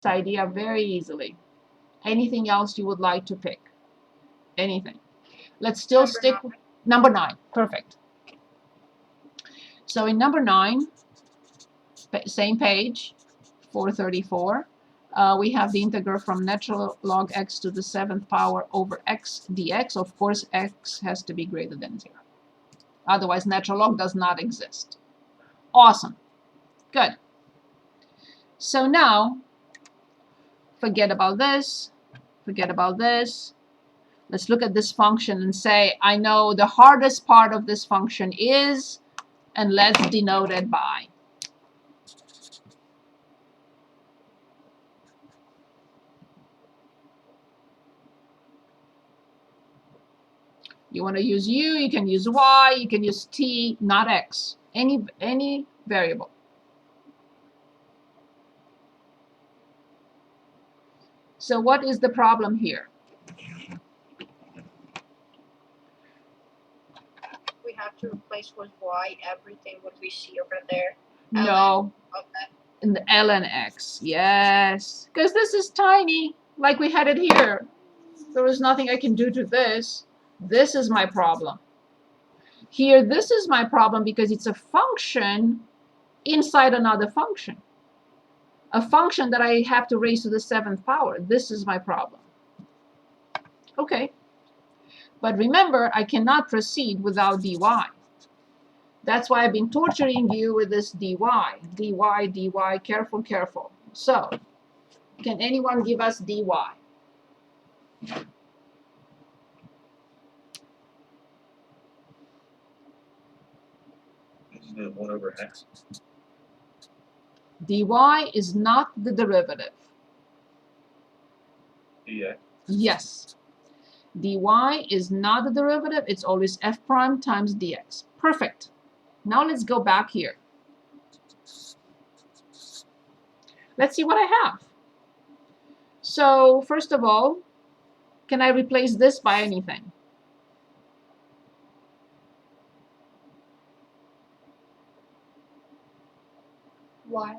idea very easily. Anything else you would like to pick? Anything? Let's still stick with number 9. Perfect. So in number 9, same page, 434, we have the integral from natural log x to the 7th power over x dx. Of course, x has to be greater than 0. Otherwise, natural log does not exist. Awesome. Good. So now, forget about this. Forget about this. Let's look at this function and say, I know the hardest part of this function is, and let's denote it by. You want to use u, you can use y, you can use t, not x. Any variable. So what is the problem here? We have to replace with y everything what we see over there. No. Okay. In the ln x. Yes. Because this is tiny, like we had it here. There was nothing I can do to this. This is my problem. Here, this is my problem because it's a function inside another function. A function that I have to raise to the 7th power. This is my problem. Okay. But remember, I cannot proceed without dy. That's why I've been torturing you with this dy. dy, dy, careful, careful. So, can anyone give us dy? Isn't it 1 over x? dy is not the derivative. dx. Yes. dy is not the derivative. It's always f prime times dx. Perfect. Now let's go back here. Let's see what I have. So first of all, can I replace this by anything? Y.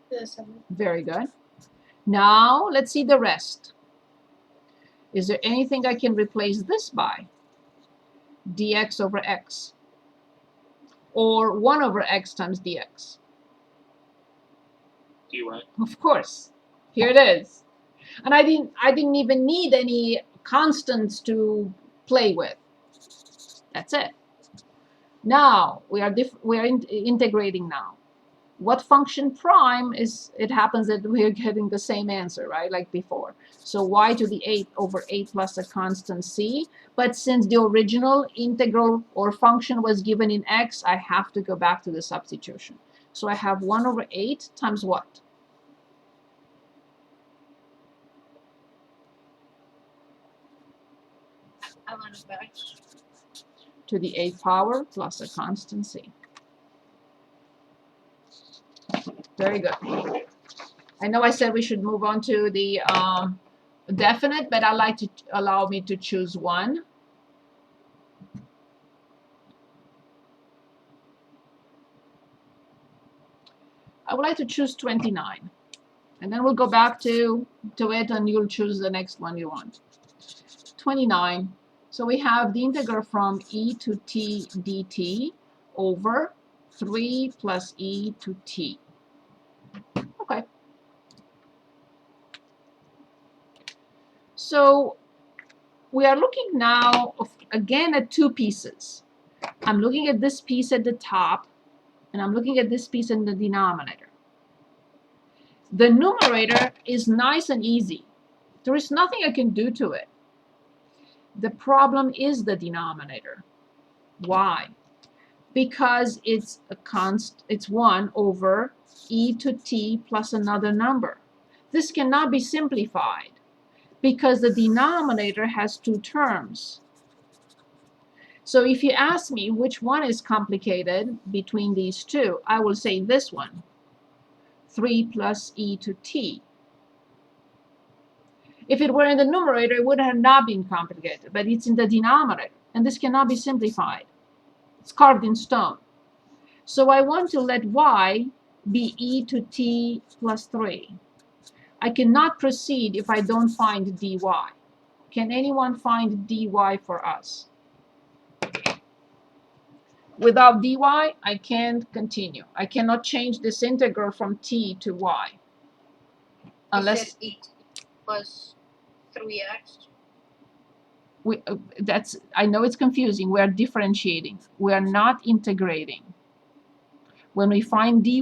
The 7. Very good. Now let's see the rest. Is there anything I can replace this by? Dx over x. Or 1 over x times dx. dy. Of course. Here it is. And I didn't even need any constants to play with. That's it. Now we are integrating now. What function prime is, it happens that we're getting the same answer, right, like before. So y to the 8 over 8 plus a constant c. But since the original integral or function was given in x, I have to go back to the substitution. So I have 1 over 8 times what? ln of x. To the 8th power plus a constant c. Very good. I know I said we should move on to the definite, but I like to allow me to choose one. I would like to choose 29. And then we'll go back to it and you'll choose the next one you want. 29. So we have the integral from e to t dt over 3 plus e to t. Okay. So we are looking now again at 2 pieces. I'm looking at this piece at the top, and I'm looking at this piece in the denominator. The numerator is nice and easy. There is nothing I can do to it. The problem is the denominator. Why? Because it's a it's 1 over e to t plus another number. This cannot be simplified because the denominator has 2 terms. So if you ask me which one is complicated between these two, I will say this one, 3 plus e to t. If it were in the numerator, it would have not been complicated, but it's in the denominator, and this cannot be simplified. It's carved in stone. So I want to let y be e to t plus 3. I cannot proceed if I don't find dy. Can anyone find dy for us? Without dy, I can't continue. I cannot change this integral from t to y. Unless e plus 3x. I know it's confusing. We are differentiating. We are not integrating. When we find dy,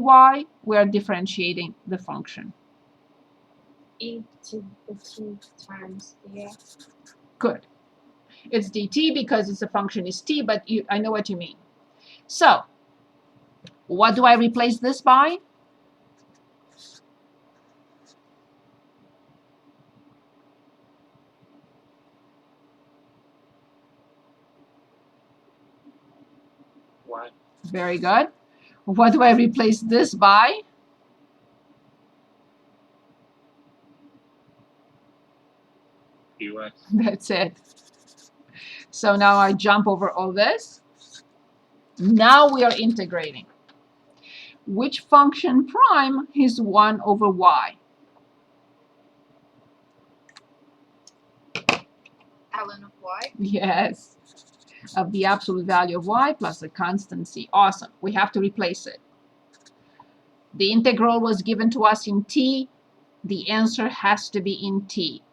we are differentiating the function. E to the t times dx. Good. It's dt because it's a function is t, but I know what you mean. So, what do I replace this by? Y. Very good. What do I replace this by? Dx. That's it. So now I jump over all this. Now we are integrating. Which function prime is 1 over y? Ln of y. Yes. Of the absolute value of y plus a constant c. Awesome. We have to replace it. The integral was given to us in t. The answer has to be in t.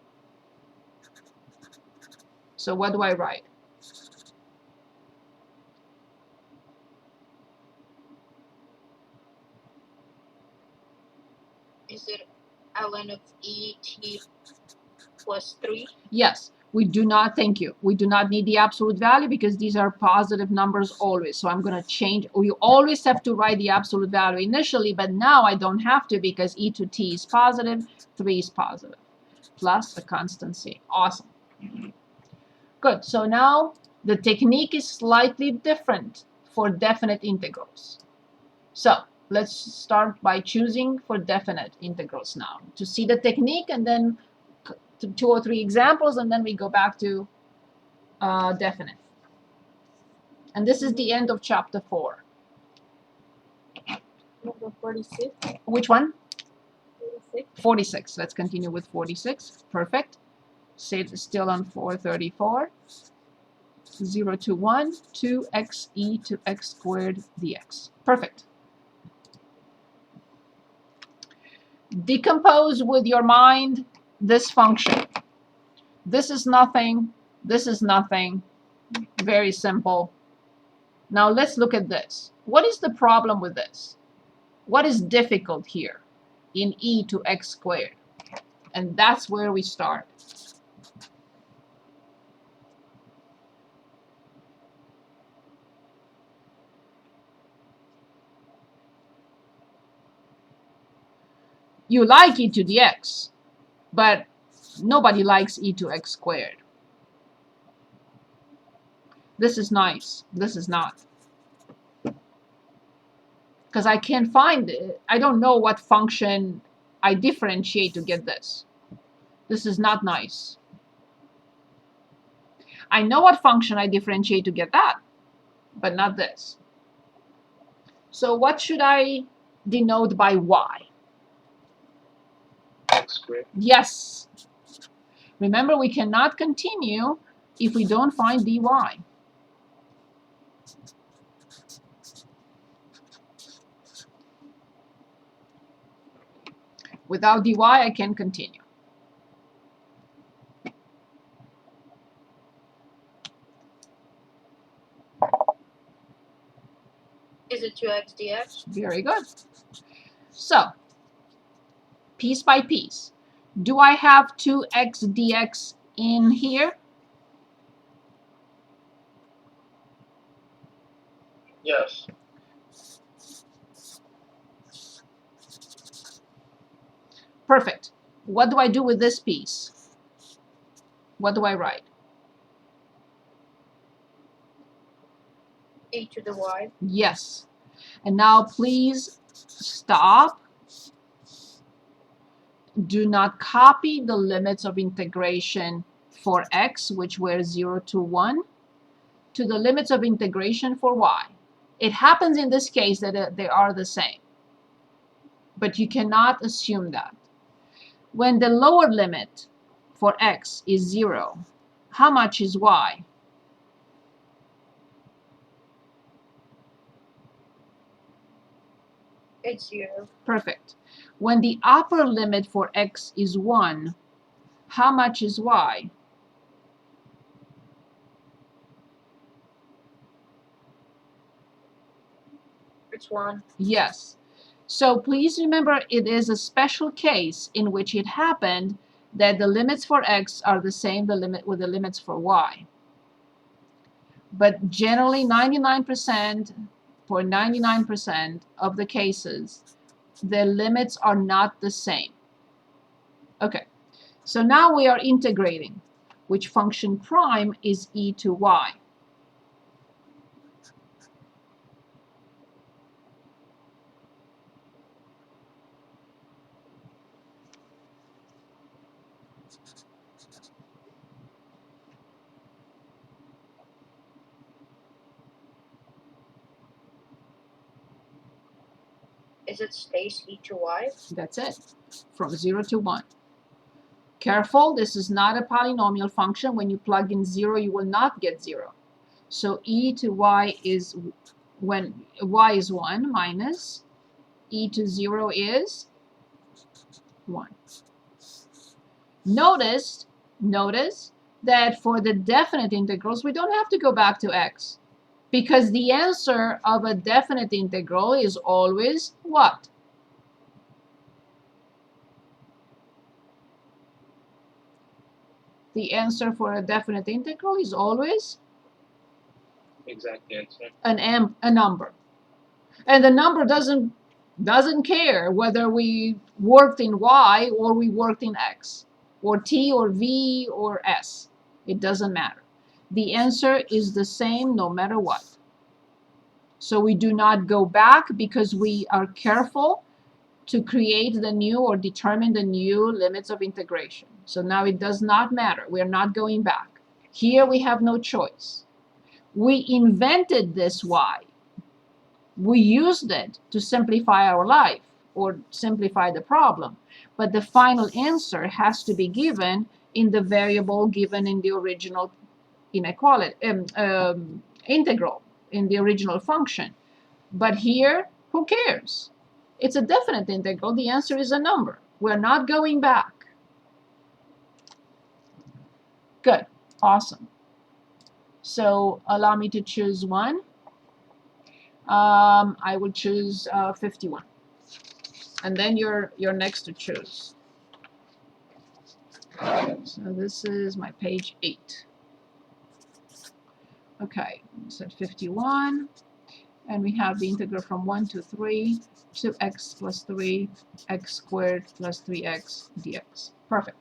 So what do I write? Is it ln of et plus 3? Yes, we do not, thank you. We do not need the absolute value because these are positive numbers always. So I'm going to change. You always have to write the absolute value initially, but now I don't have to because e to t is positive, 3 is positive, plus a constant c. Awesome. Good. So now the technique is slightly different for definite integrals. So let's start by choosing for definite integrals now to see the technique, and then 2 or 3 examples, and then we go back to definite. And this is the end of chapter 4. Number 46. Which one? 46. 46. Let's continue with 46. Perfect. Still on 434. 0 to 1, 2x e to x squared dx. Perfect. Decompose with your mind this function. This is nothing. This is nothing. Very simple. Now let's look at this. What is the problem with this? What is difficult here in e to x squared? And that's where we start. You like e to the x, but nobody likes e to x squared. This is nice. This is not. Because I can't find it. I don't know what function I differentiate to get this. This is not nice. I know what function I differentiate to get that, but not this. So what should I denote by y? X squared. Yes. Remember, we cannot continue if we don't find dy. Without dy, I can continue. Is it 2x dx? Very good. So, piece by piece. Do I have 2x dx in here? Yes. Perfect. What do I do with this piece? What do I write? E to the y. Yes. And now please stop. Do not copy the limits of integration for x, which were 0 to 1, to the limits of integration for y. It happens in this case that they are the same. but you cannot assume that. When the lower limit for x is 0, how much is y? It's 0. Perfect. When the upper limit for x is 1, how much is y? It's 1. Yes. So please remember, it is a special case in which it happened that the limits for x are the same with the limits for y. But generally 99% of the cases, the limits are not the same. Okay, so now we are integrating, which function prime is e to y. Is it stays e to y? That's it, from 0 to 1. Careful, this is not a polynomial function. When you plug in 0, you will not get 0. So e to y is, when y is 1, minus e to 0 is 1. Notice that for the definite integrals, we don't have to go back to x, because the answer of a definite integral is always what? The answer for a definite integral is always Exact answer. a number. And the number doesn't care whether we worked in y or we worked in x, or t or v or s. It doesn't matter. The answer is the same no matter what. So we do not go back, because we are careful to create the new or determine the new limits of integration. So now it does not matter. We are not going back. Here we have no choice. We invented this y. We used it to simplify our life or simplify the problem. But the final answer has to be given in the variable given in the original inequality, integral, in the original function. But here, who cares? It's a definite integral. The answer is a number. We're not going back. Good. Awesome. So allow me to choose one. I will choose 51. And then you're next to choose. So this is my page 8. Okay, so 51. And we have the integral from 1 to 3 to x plus 3, x squared plus 3x dx. Perfect.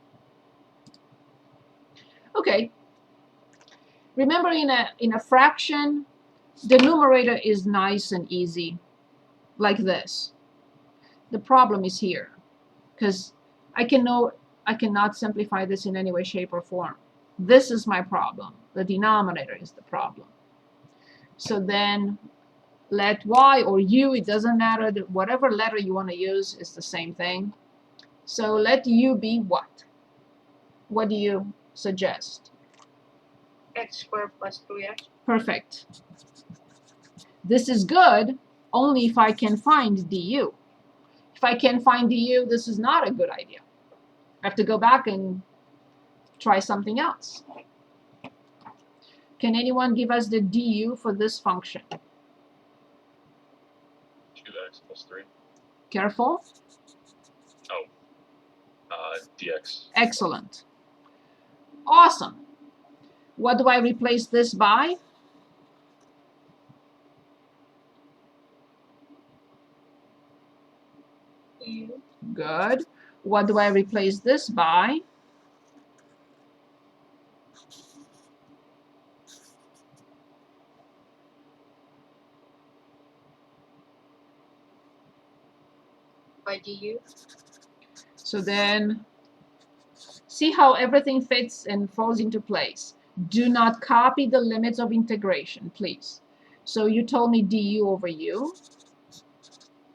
Okay. Remember, in a fraction, the numerator is nice and easy, like this. The problem is here, because I cannot simplify this in any way, shape, or form. This is my problem. The denominator is the problem. So then let y or u, it doesn't matter, whatever letter you want to use is the same thing. So let u be what? What do you suggest? X squared plus 3x. Perfect. This is good only if I can find du. If I can't find du, this is not a good idea. I have to go back and try something else. Can anyone give us the du for this function? 2x plus 3. Careful. Dx. Excellent. Awesome. What do I replace this by? U. Good. What do I replace this by? By du. So then, see how everything fits and falls into place. Do not copy the limits of integration, please. So you told me du over u.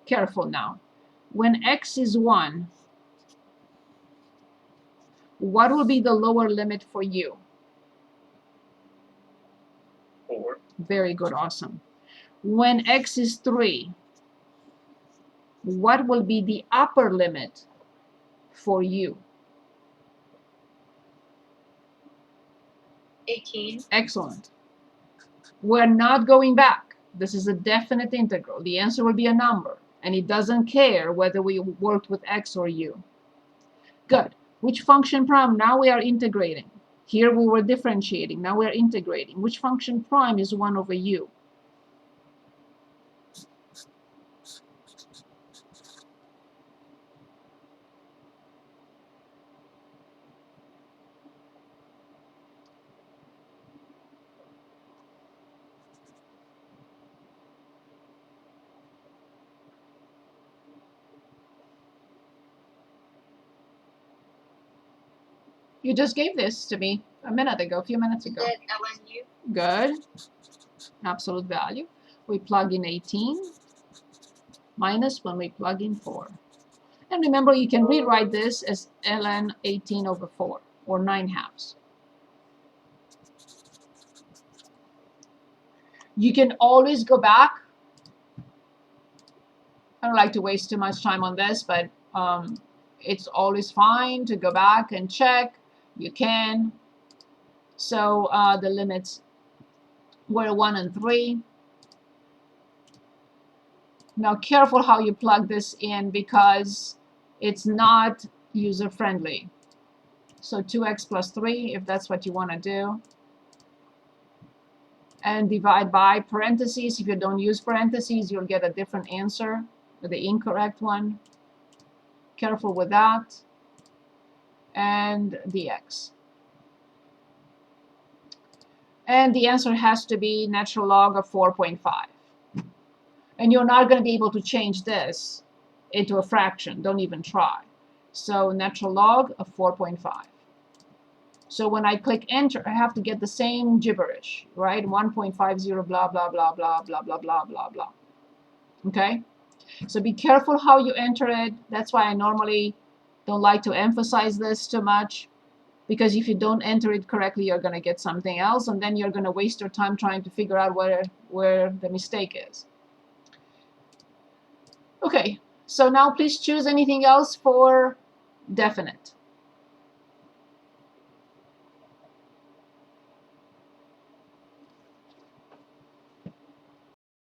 Careful now. when x is 1, what will be the lower limit for you? 4. Very good, awesome. When x is 3, what will be the upper limit for you? 18. Excellent. We're not going back. This is a definite integral. The answer will be a number, and it doesn't care whether we worked with x or u. Good. Which function prime? Now we are integrating. Here we were differentiating. Now we are integrating. Which function prime is 1 over u? You just gave this to me a minute ago, a few minutes ago. Did LNU? Good. Absolute value. We plug in 18 minus when we plug in 4. And remember, you can rewrite this as ln 18 over 4, or 9/2. You can always go back. I don't like to waste too much time on this, but it's always fine to go back and check. You can. So the limits were 1 and 3. Now careful how you plug this in because it's not user-friendly. So 2x plus 3, if that's what you want to do. And divide by parentheses. If you don't use parentheses, you'll get a different answer, the incorrect one. Careful with that. And dx. And the answer has to be natural log of 4.5. And you're not going to be able to change this into a fraction. Don't even try. So natural log of 4.5. So when I click enter, I have to get the same gibberish, right? 1.50 blah, blah, blah, blah, blah, blah, blah, blah, blah. Okay? So be careful how you enter it. That's why I normally don't like to emphasize this too much. Because if you don't enter it correctly, you're going to get something else. And then you're going to waste your time trying to figure out where the mistake is. Okay, so now please choose anything else for definite.